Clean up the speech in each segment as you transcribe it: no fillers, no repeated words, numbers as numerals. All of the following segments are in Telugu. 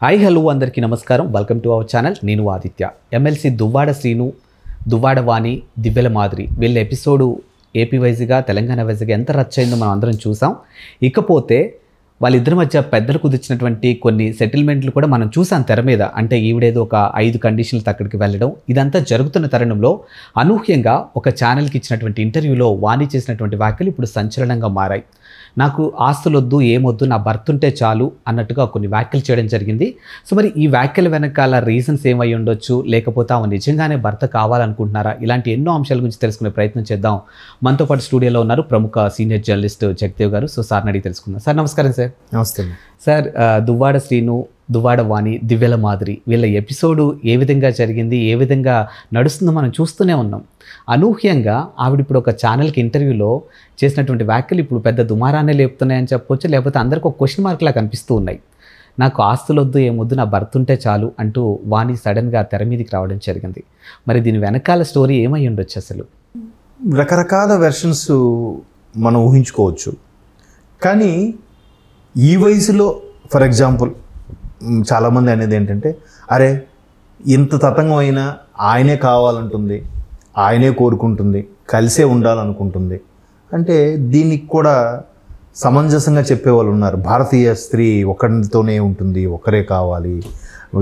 హాయ్ హలో అందరికీ నమస్కారం. Welcome to our channel. నేను ఆదిత్య. ఎమ్మెల్సీ దువ్వాడ శ్రీను, దువ్వాడ వాణి, దివ్యల మాదిరి వీళ్ళ ఎపిసోడు ఏపీ వైజ్గా తెలంగాణ వైజ్గా ఎంత రచ్ అయిందో మనం అందరం చూసాం. ఇకపోతే వాళ్ళిద్దరి మధ్య పెద్దలు కుదిర్చినటువంటి కొన్ని సెటిల్మెంట్లు కూడా మనం చూసాం తెర మీద. అంటే ఈవిడేదో ఒక 5 కండిషన్లతో అక్కడికి వెళ్ళడం, ఇదంతా జరుగుతున్న తరుణంలో అనూహ్యంగా ఒక ఛానల్కి ఇచ్చినటువంటి ఇంటర్వ్యూలో వాణి చేసినటువంటి వ్యాఖ్యలు ఇప్పుడు సంచలనంగా మారాయి. నాకు ఆస్తులొద్దు, ఏమొద్దు, నా భర్త ఉంటే చాలు అన్నట్టుగా కొన్ని వ్యాఖ్యలు చేయడం జరిగింది. సో మరి ఈ వ్యాఖ్యల వెనకాల రీజన్స్ ఏమై ఉండొచ్చు, లేకపోతే ఆమె నిజంగానే భర్త కావాలనుకుంటున్నారా, ఇలాంటి ఎన్నో అంశాల గురించి తెలుసుకునే ప్రయత్నం చేద్దాం. మనతో పాటు స్టూడియోలో ఉన్నారు ప్రముఖ సీనియర్ జర్నలిస్ట్ జగదేవ్ గారు. సో సార్ని అడిగి తెలుసుకుందాం. సార్ నమస్కారం. సార్ నమస్తే సార్. దువ్వాడ శ్రీను, దువ్వాడ వాణి, దివ్యల మాదిరి వీళ్ళ ఎపిసోడు ఏ విధంగా జరిగింది, ఏ విధంగా నడుస్తుందో మనం చూస్తూనే ఉన్నాం. అనూహ్యంగా ఆవిడ ఇప్పుడు ఒక ఛానల్కి ఇంటర్వ్యూలో చేసినటువంటి వ్యాఖ్యలు ఇప్పుడు పెద్ద దుమారాన్ని లేపుతున్నాయని చెప్పొచ్చు, లేకపోతే అందరికి ఒక క్వశ్చన్ మార్క్లా కనిపిస్తూ ఉన్నాయి. నాకు ఆస్తులొద్దు, ఏమొద్దు, నా భర్త ఉంటే చాలు అంటూ వాణి సడన్గా తెర మీదకి రావడం జరిగింది. మరి దీని వెనకాల స్టోరీ ఏమై ఉండొచ్చు అసలు? రకరకాల వెర్షన్స్ మనం ఊహించుకోవచ్చు. కానీ ఈ వయసులో ఫర్ ఎగ్జాంపుల్ చాలామంది అనేది ఏంటంటే, అరే ఇంత తతంగమైనా ఆయనే కావాలంటుంది, ఆయనే కోరుకుంటుంది, కలిసే ఉండాలనుకుంటుంది అంటే దీనికి కూడా సమంజసంగా చెప్పేవాళ్ళు ఉన్నారు. భారతీయ స్త్రీ ఒకరితోనే ఉంటుంది, ఒకరే కావాలి,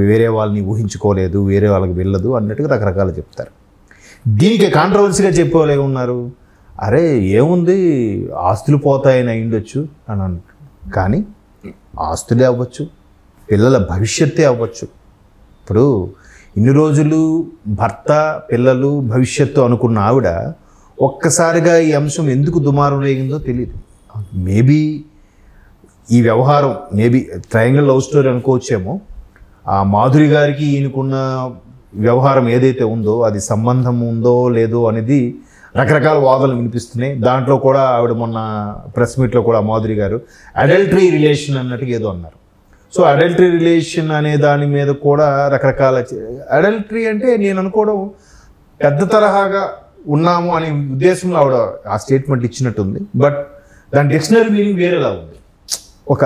వేరే వాళ్ళని ఊహించుకోలేదు, వేరే వాళ్ళకి వెళ్ళదు అన్నట్టుగా రకరకాలు చెప్తారు. దీనికి కాంట్రవర్సీగా చెప్పేవాళ్ళు ఏమున్నారు, అరే ఏముంది ఆస్తులు పోతాయని అయ్యుండొచ్చు అని అంటారు. కానీ ఆస్తులే అవ్వచ్చు, పిల్లల భవిష్యత్తే అవ్వచ్చు. ఇప్పుడు ఇన్ని రోజులు భర్త, పిల్లలు, భవిష్యత్తు అనుకున్న ఆవిడ ఒక్కసారిగా ఈ అంశం ఎందుకు దుమారం రేగిందో తెలియదు. మేబీ ఈ వ్యవహారం మేబీ ట్రయాంగిల్ లవ్ స్టోరీ అనుకోవచ్చేమో. ఆ మాధురి గారికి ఈయనకున్న వ్యవహారం ఏదైతే ఉందో అది సంబంధం ఉందో లేదో అనేది రకరకాల వాదనలు వినిపిస్తున్నాయి. దాంట్లో కూడా ఆవిడ మొన్న ప్రెస్ మీట్లో కూడా మాధురి గారు అడల్టరీ రిలేషన్ అన్నట్టుగా ఏదో అన్నారు. సో అడల్టరీ రిలేషన్ అనే దాని మీద కూడా రకరకాల అడల్టరీ అంటే నేను అనుకోవడం పెద్ద తరహాగా ఉన్నాము అనే ఉద్దేశంలో ఆవిడ ఆ స్టేట్మెంట్ ఇచ్చినట్టుంది. బట్ దాని డిక్షనరీ మీనింగ్ వేరేలా ఉంది. ఒక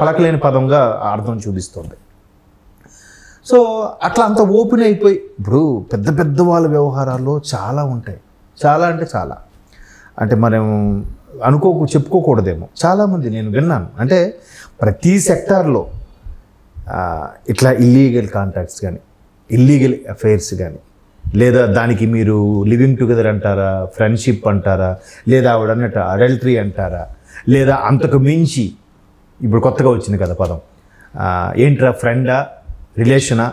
పలకలేని పదంగా అర్థం చూపిస్తుంది. సో అట్లా అంత ఓపెన్ అయిపోయి ఇప్పుడు పెద్ద పెద్ద వాళ్ళ వ్యవహారాల్లో చాలా ఉంటాయి. చాలా అంటే చాలా, అంటే మనం చెప్పుకోకూడదేమో. చాలామంది నేను విన్నాను, అంటే ప్రతి సెక్టార్లో ఇట్లా ఇల్లీగల్ కాంట్రాక్ట్స్ కానీ, ఇల్లీగల్ అఫైర్స్ కానీ, లేదా దానికి మీరు లివింగ్ టుగెదర్ అంటారా, ఫ్రెండ్షిప్ అంటారా, లేదా ఆవిడ అన్నట్టు అడల్టరీ అంటారా, లేదా అంతకు మించి ఇప్పుడు కొత్తగా వచ్చింది కదా పదం, ఏంట్రా ఫ్రెండా, రిలేషనా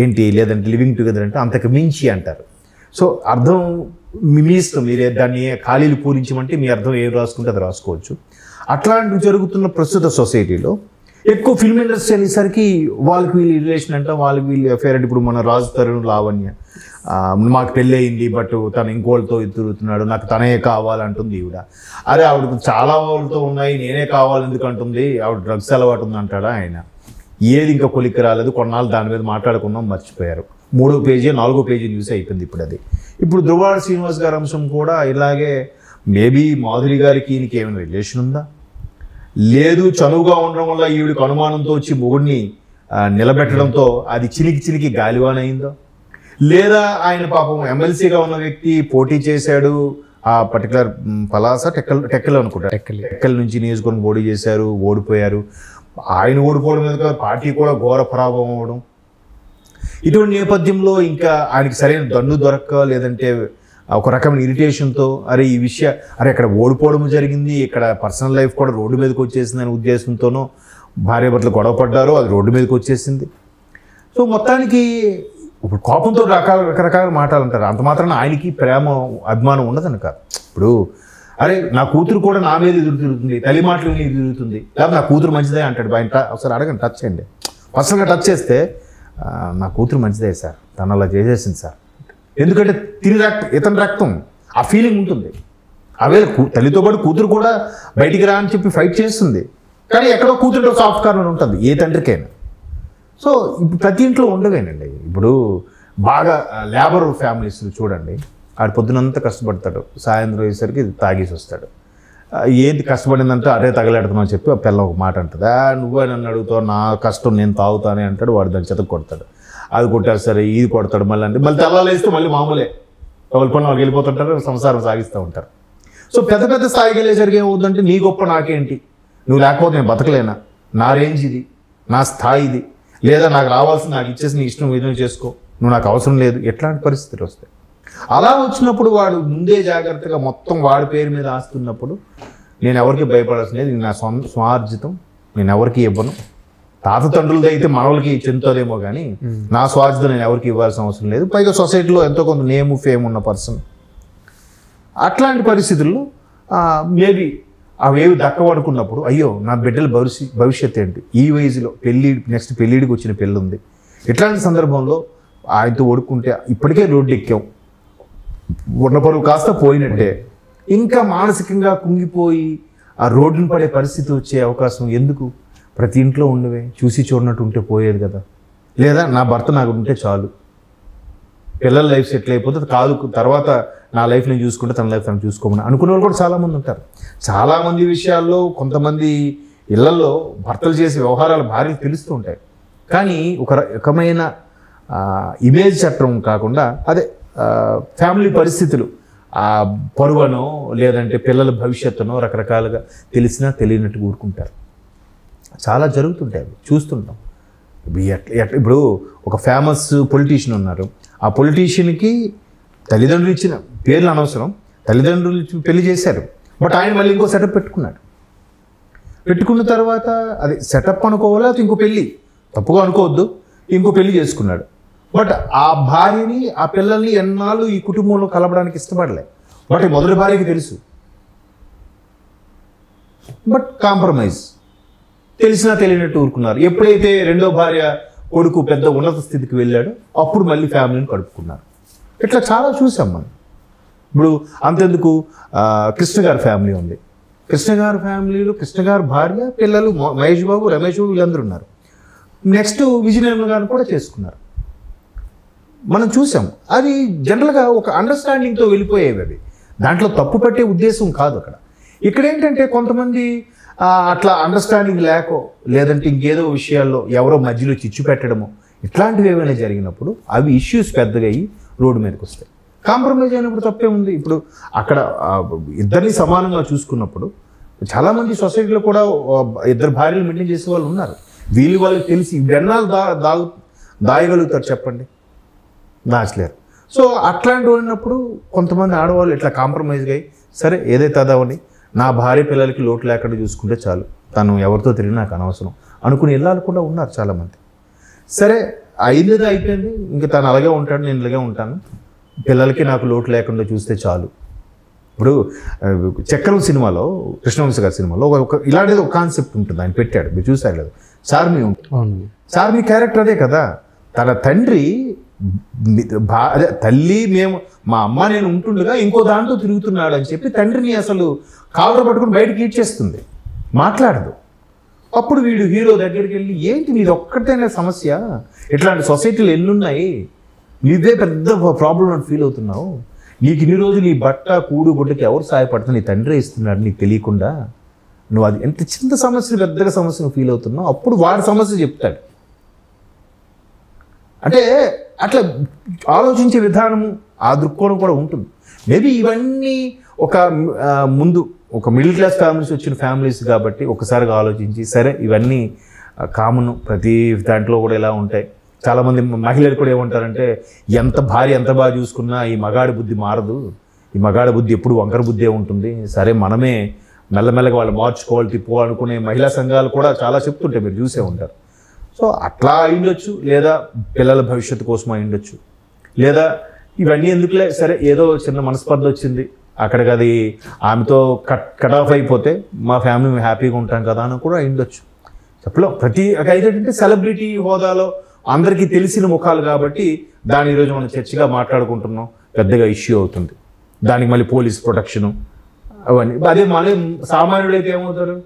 ఏంటి, లేదంటే లివింగ్ టుగెదర్ అంటే అంతకు మించి అంటారు. సో అర్థం మీ ఇష్టం, మీరు దాన్ని ఖాళీలు పూరించమంటే మీ అర్థం ఏం రాసుకుంటే అది రాసుకోవచ్చు. అట్లాంటివి జరుగుతున్న ప్రస్తుత సొసైటీలో ఎక్కువ ఫిల్మ్ ఇండస్ట్రీ అనేసరికి వాళ్ళకి వీళ్ళు రిలేషన్ అంట, వాళ్ళకి వీళ్ళు అఫేర్ అంటే ఇప్పుడు మన రాజు తరుణ్, లావణ్య, మాకు పెళ్ళి అయింది బట్ తను ఇంకోళ్ళతో తిరుగుతున్నాడు, నాకు తనే కావాలంటుంది ఈవిడ. అరే ఆవిడకు చాలా వాళ్ళతో ఉన్నాయి, నేనే కావాలి ఎందుకు అంటుంది, ఆవిడ డ్రగ్స్ అలవాటు ఉంది అంటాడా ఆయన. ఏది ఇంకా కొలిక్కి రాలేదు, కొన్నాళ్ళు దాని మీద మాట్లాడుకున్నాం, మర్చిపోయారు. 3వ పేజీ 4వ పేజీ న్యూస్ అయిపోయింది ఇప్పుడు అది. ఇప్పుడు దువ్వాడ శ్రీనివాస్ గారి అంశం కూడా ఇలాగే. మేబీ మాధురి గారికి ఈయనకి ఏమైనా రిలేషన్ ఉందా, లేదు చనువుగా ఉండడం వల్ల ఈవిడికి అనుమానంతో వచ్చి మొగుడిని నిలబెట్టడంతో అది చిలికి గాలివానయిందో, లేదా ఆయన పాపం ఎమ్మెల్సీగా ఉన్న వ్యక్తి పోటీ చేశాడు, ఆ పర్టికులర్ పలాస టెక్కల్ అనుకుంటా, టెక్కల్ నుంచి నియోజకవర్గం పోటీ చేశారు, ఓడిపోయారు. ఆయన ఓడిపోవడం మీద పార్టీ కూడా ఘోర పరాభవం అవ్వడం. ఇటువంటి నేపథ్యంలో ఇంకా ఆయనకి సరైన దండు దొరక్క, లేదంటే ఒక రకమైన ఇరిటేషన్తో అరే ఈ అరే ఇక్కడ ఓడిపోవడం జరిగింది, ఇక్కడ పర్సనల్ లైఫ్ కూడా రోడ్డు మీదకి వచ్చేసింది అనే ఉద్దేశంతోనో భార్యాభర్తలు గొడవ పడ్డారో అది రోడ్డు మీదకి వచ్చేసింది. సో మొత్తానికి ఇప్పుడు కోపంతో రకరకాల మాటలు అంటారు. అంత మాత్రాన ఆయనకి ప్రేమ అభిమానం ఉండదని కాదు. ఇప్పుడు అరే నా కూతురు కూడా నా మీద ఎదురు తిరుగుతుంది, తల్లి మాటలు ఎదురు తిరుగుతుంది, లేదా నా కూతురు మంచిదే అంటాడు. ఆయన ఒకసారి అడగండి, టచ్ చేయండి, పర్సనల్గా టచ్ చేస్తే నా కూతురు మంచిదే సార్, తను అలా చేసేసింది సార్. ఎందుకంటే ఇతని రక్తం ఆ ఫీలింగ్ ఉంటుంది. అవే తల్లితో పాటు కూతురు కూడా బయటికి రా అని చెప్పి ఫైట్ చేస్తుంది. కానీ ఎక్కడో కూతురు సాఫ్ట్ కార్నర్ ఉంటుంది ఏ తండ్రికైనా. సో ఇప్పుడు ప్రతి ఇంట్లో ఉండవేనండి. ఇప్పుడు బాగా లేబర్ ఫ్యామిలీస్ చూడండి, ఆడు పొద్దునంతా కష్టపడతాడు, సాయంత్రం అయ్యేసరికి తాగేసి వస్తాడు, ఏంటి కష్టపడిందంటే అదే తగలెడుతున్నావు అని చెప్పి ఆ పిల్ల ఒక మాట అంటుంది. నువ్వే నన్ను అడుగుతావు, నా కష్టం నేను తాగుతానే అంటాడు. వాడు దాని చేత కొడతాడు. అది కొట్టారు సరే, ఇది కొడతాడు మళ్ళీ అంటే మళ్ళీ తెల్లాలేస్తే మళ్ళీ మామూలే, ఎవరి పని వాళ్ళకి వెళ్ళిపోతుంటారు, సంసారం సాగిస్తూ ఉంటారు. సో పెద్ద పెద్ద స్థాయికి వెళ్ళేసరికి ఏమవుతుందంటే నీ గొప్ప నాకేంటి, నువ్వు లేకపోతే నేను బతకలేనా, నా రేంజ్ ఇది, నా స్థాయి ఇది, లేదా నాకు రావాల్సింది నాకు ఇచ్చేసి నీ ఇష్టం ఏదైనా చేసుకో, నువ్వు నాకు అవసరం లేదు, ఎట్లాంటి పరిస్థితులు వస్తాయి. అలా వచ్చినప్పుడు వాడు ముందే జాగ్రత్తగా మొత్తం వాడి పేరు మీద ఆస్తున్నప్పుడు నేను ఎవరికి భయపడాల్సింది, నా స్వార్జితం నేను ఎవరికి ఇవ్వను. తాత తండ్రులది అయితే మనవలకి చెందుతుందేమో కానీ నా స్వార్జితం నేను ఎవరికి ఇవ్వాల్సిన అవసరం లేదు. పైగా సొసైటీలో ఎంతో కొంత నేము ఫేమ్ ఉన్న పర్సన్. అట్లాంటి పరిస్థితుల్లో మేబీ అవేవి దక్కబడుకున్నప్పుడు అయ్యో నా బిడ్డల భవిష్యత్ ఏంటి, ఈ వయసులో నెక్స్ట్ పెళ్ళిడికి వచ్చిన పెళ్ళి ఉంది, ఇట్లాంటి సందర్భంలో ఆయనతో ఓడుకుంటే ఇప్పటికే రోడ్డు ఎక్కాం, ఉన్న పరువు కాస్త పోయినట్టే, ఇంకా మానసికంగా కుంగిపోయి ఆ రోడ్డును పడే పరిస్థితి వచ్చే అవకాశం ఎందుకు? ప్రతి ఇంట్లో ఉండవే, చూసి చూడనట్టు ఉంటే పోయేది కదా. లేదా నా భర్త నాకు ఉంటే చాలు, పిల్లల లైఫ్ సెటిల్ అయిపోతే కాదు, తర్వాత నా లైఫ్ నేను చూసుకుంటే తన లైఫ్ తను చూసుకోమని అనుకునే వాళ్ళు కూడా చాలామంది ఉంటారు. చాలామంది విషయాల్లో కొంతమంది ఇళ్లలో భర్తలు చేసే వ్యవహారాలు భార్యలు తెలుస్తూ ఉంటాయి. కానీ ఒక రకమైన ఇమేజ్ చట్టం కాకుండా అదే ఫ్యామిలీ పరిస్థితులు, ఆ పరువనో లేదంటే పిల్లల భవిష్యత్తునో రకరకాలుగా తెలిసినా తెలియనట్టు ఊరుకుంటారు. చాలా జరుగుతుంటాయి, అవి చూస్తుంటాం. ఇప్పుడు ఒక ఫేమస్ పొలిటీషియన్ ఉన్నారు, ఆ పొలిటీషియన్కి తల్లిదండ్రులు ఇచ్చిన పేర్లు అనవసరం, తల్లిదండ్రులు పెళ్లి చేశారు, బట్ ఆయన మళ్ళీ ఇంకో సెటప్ పెట్టుకున్న తర్వాత అది సెటప్ అనుకోవాలా, ఇంకో పెళ్ళి తప్పుగా అనుకోవద్దు, ఇంకో పెళ్లి చేసుకున్నాడు. బట్ ఆ భార్యని ఆ పిల్లల్ని ఎన్నాళ్ళు ఈ కుటుంబంలో కలపడానికి ఇష్టపడలే. బట్ మొదటి భార్యకి తెలుసు, బట్ కాంప్రమైజ్, తెలిసినా తెలియనట్టు ఊరుకున్నారు. ఎప్పుడైతే రెండో భార్య కొడుకు పెద్ద ఉన్నత స్థితికి వెళ్ళాడో అప్పుడు మళ్ళీ ఫ్యామిలీని కడుపుకున్నారు. ఇట్లా చాలా చూసాం మనం. ఇప్పుడు అంతెందుకు కృష్ణ గారి ఫ్యామిలీ ఉంది, కృష్ణ గారి ఫ్యామిలీలో కృష్ణ గారి భార్య, పిల్లలు మహేష్ బాబు, రమేష్ బాబు వీళ్ళందరూ ఉన్నారు. నెక్స్ట్ విజయనిర్మల గారిని కూడా చేసుకున్నారు. మనం చూసాం. అది జనరల్గా ఒక అండర్స్టాండింగ్తో వెళ్ళిపోయేవి. అవి దాంట్లో తప్పు పట్టే ఉద్దేశం కాదు. ఇక్కడ ఏంటంటే కొంతమంది అట్లా అండర్స్టాండింగ్ లేకో లేదంటే ఇంకేదో విషయాల్లో ఎవరో మధ్యలో చిచ్చు పెట్టడమో ఇట్లాంటివి ఏమైనా జరిగినప్పుడు అవి ఇష్యూస్ పెద్దగా అయ్యి రోడ్డు మీదకి వస్తాయి. కాంప్రమైజ్ అయినప్పుడు తప్పే ఉంది. ఇప్పుడు అక్కడ ఇద్దరిని సమానంగా చూసుకున్నప్పుడు చాలామంది సొసైటీలో కూడా ఇద్దరు భార్యలు మెయింటైన్ చేసే వాళ్ళు ఉన్నారు. వాళ్ళకి తెలిసి ఇవెన్నాళ్ళు దాయగలుగుతారు చెప్పండి, దాచలేరు. సో అట్లాంటివి ఉన్నప్పుడు కొంతమంది ఆడవాళ్ళు ఇట్లా కాంప్రమైజ్గా అయ్యి సరే ఏదైతే అదావని నా భార్య పిల్లలకి లోటు లేకుండా చూసుకుంటే చాలు, తను ఎవరితో తిరిగి నాకు అనవసరం అనుకుని ఇళ్ళాలు కూడా ఉన్నారు చాలామంది. సరే అయింది అయిపోయింది, ఇంకా తను అలాగే ఉంటాడు, నేను ఇలాగే ఉంటాను, పిల్లలకి నాకు లోటు లేకుండా చూస్తే చాలు. ఇప్పుడు చక్రం సినిమాలో, కృష్ణవంశ గారి సినిమాలో ఇలాంటిది ఒక కాన్సెప్ట్ ఉంటుంది, ఆయన పెట్టాడు, మీరు చూసారు కదా, చార్మి ఉంటుంది. చార్మి క్యారెక్టర్ అదే కదా, తన తండ్రి అదే తల్లి మా అమ్మ నేను ఉంటుండగా ఇంకో దాంట్లో తిరుగుతున్నాడు అని చెప్పి తండ్రిని అసలు కావడ పట్టుకుని బయటకి ఈడ్చేస్తుంది, మాట్లాడదు. అప్పుడు వీడు హీరో దగ్గరికి వెళ్ళి ఏంటి నీది ఒక్కటైనా సమస్య, ఇట్లాంటి సొసైటీలు ఎన్నున్నాయి, నీదే పెద్ద ప్రాబ్లం అని ఫీల్ అవుతున్నావు, నీకు ఇన్ని రోజులు నీ బట్ట కూడు గుడ్డకి ఎవరు సహాయపడుతున్నా నీ తండ్రి ఇస్తున్నాడు నీకు తెలియకుండా, నువ్వు అది ఎంత చిన్న సమస్య పెద్దగా సమస్యను ఫీల్ అవుతున్నావు. అప్పుడు వాడి సమస్య చెప్తాడు. అంటే అట్లా ఆలోచించే విధానము, ఆ దృక్కోణం కూడా ఉంటుంది. మేబీ ఇవన్నీ ముందు ఒక మిడిల్ క్లాస్ ఫ్యామిలీస్ వచ్చిన ఫ్యామిలీస్ కాబట్టి ఒకసారిగా ఆలోచించి సరే ఇవన్నీ కామన్, ప్రతి దాంట్లో కూడా ఇలా ఉంటాయి. చాలామంది మహిళలు కూడా ఏమంటారంటే భార్య ఎంత బాగా చూసుకున్నా ఈ మగాడి బుద్ధి మారదు, ఈ మగాడి బుద్ధి ఎప్పుడు వంకర బుద్ధే ఉంటుంది, సరే మనమే మెల్లమెల్లగా వాళ్ళు మార్చుకోవాలి తిప్పుకోవాలనుకునే మహిళా సంఘాలు కూడా చాలా చెప్తుంటాయి, మీరు చూసే ఉంటారు. సో అట్లా అయిండొచ్చు, లేదా పిల్లల భవిష్యత్తు కోసం అయిండొచ్చు, లేదా ఇవన్నీ ఎందుకులే సరే ఏదో చిన్న మనస్పర్ధ వచ్చింది అక్కడికి, అది ఆమెతో కట్ ఆఫ్ అయిపోతే మా ఫ్యామిలీ మేము హ్యాపీగా ఉంటాం కదా అని కూడా అయిండొచ్చు. చెప్పలేం. ఏంటంటే సెలబ్రిటీ హోదాలో అందరికీ తెలిసిన ముఖాలు కాబట్టి దాని ఈరోజు మనం చర్చగా మాట్లాడుకుంటున్నాం, పెద్దగా ఇష్యూ అవుతుంది. దానికి మళ్ళీ పోలీస్ ప్రొటెక్షను అవన్నీ. అదే మళ్ళీ సామాన్యుడైతే ఏమవుతారు,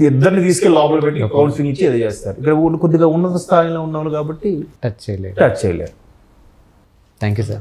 ఇద్దరిని తీసుకెళ్ళి లోపల పెట్టి కౌన్సిలింగ్ ఇచ్చి ఏదో చేస్తారు. ఇక్కడ కొద్దిగా ఉన్నత స్థాయిలో ఉన్నవాళ్ళు కాబట్టి టచ్ చేయలేరు. Thank you sir.